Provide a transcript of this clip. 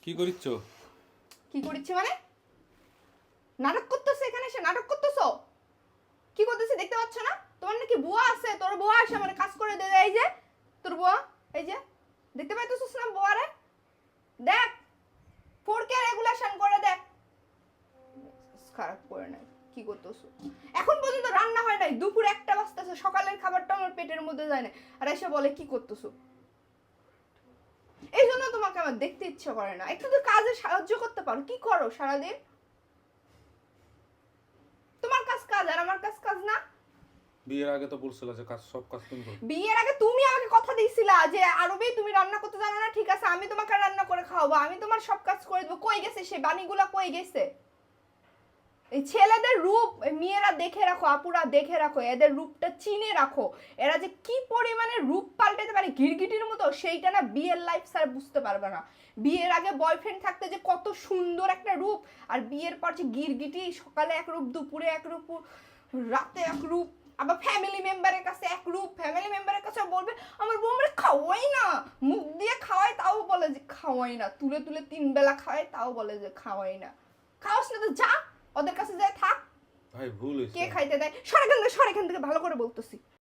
কি করিচ্ছ? কি করছি মানে? নাটক করতেছ এখানে, এসে নাটক করতেছো? কি করতেছি দেখতে পাচ্ছ না? তোমার নাকি বুয়া আছে, তোর বুয়া এসে আমার কাজ করে দে। এই যে তোর বুয়া, এই যে দেখতে পাইতেছিস না বুয়ারে? দেখ, ফোরকে রেগুলেশন করে দেখ। খারাপ করে নাই, কি করতেছো? এখন পর্যন্ত রান্না হয় নাই, দুপুর 1টা বাজতেছে, সকালের খাবারটা আমার পেটের মধ্যে যায় না, আর এসে বলে কি করতেছো? এই জন্য তোমাকে আমার দেখতে ইচ্ছে করে না। একটু তো কাজে সাহায্য করতে পারো, কি করো সারাদিন? তোমার কাজ কাজ আর আমার কাজ কাজ না? বিয়ের আগে তো বলছিল যে কাজ সব কাজ তুমি করো। বিয়ের আগে তুমি আমাকে কথা দিয়েছিলা যে আরবে তুমি রান্না করতে জানো না, ঠিক আছে আমি তোমাকে রান্না করে খাওয়াবো, আমি তোমার সব কাজ করে দেবো। কই গেছে সে বাণীগুলা, কই গেছে? এই ছেলেদের রূপ মেয়েরা দেখে রাখো, আপুরা দেখে রাখো, এদের রূপটা চিনে রাখো। এরা যে কি পরিমাণে রূপ পাল্টাতে পারে গিরগিটির মতো, সেইটা না বিয়ের লাইফ স্যার বুঝতে পারবে না। বিয়ের আগে বয়ফ্রেন্ড থাকতে যে কত সুন্দর একটা রূপ, আর বিয়ের পর যে গিরগিটি, সকালে এক রূপ, দুপুরে এক রূপ, রাতে এক রূপ, আবার ফ্যামিলি মেম্বারের কাছে এক রূপ, ফ্যামিলি মেম্বারের কাছে বলবে আমার বউ আমরা খাওয়াই না, মুখ দিয়ে খাওয়াই তাও বলে যে খাওয়াই না, তুলে তুলে 3 বেলা খাওয়াই তাও বলে যে খাওয়াই না। খাওয়াস না তো যা, ওদের কাছে যায় থাক। ভাই ভুল হয়েছে। কে খাইতে দেয়? সর এখান থেকে, ভালো করে বলতেছি।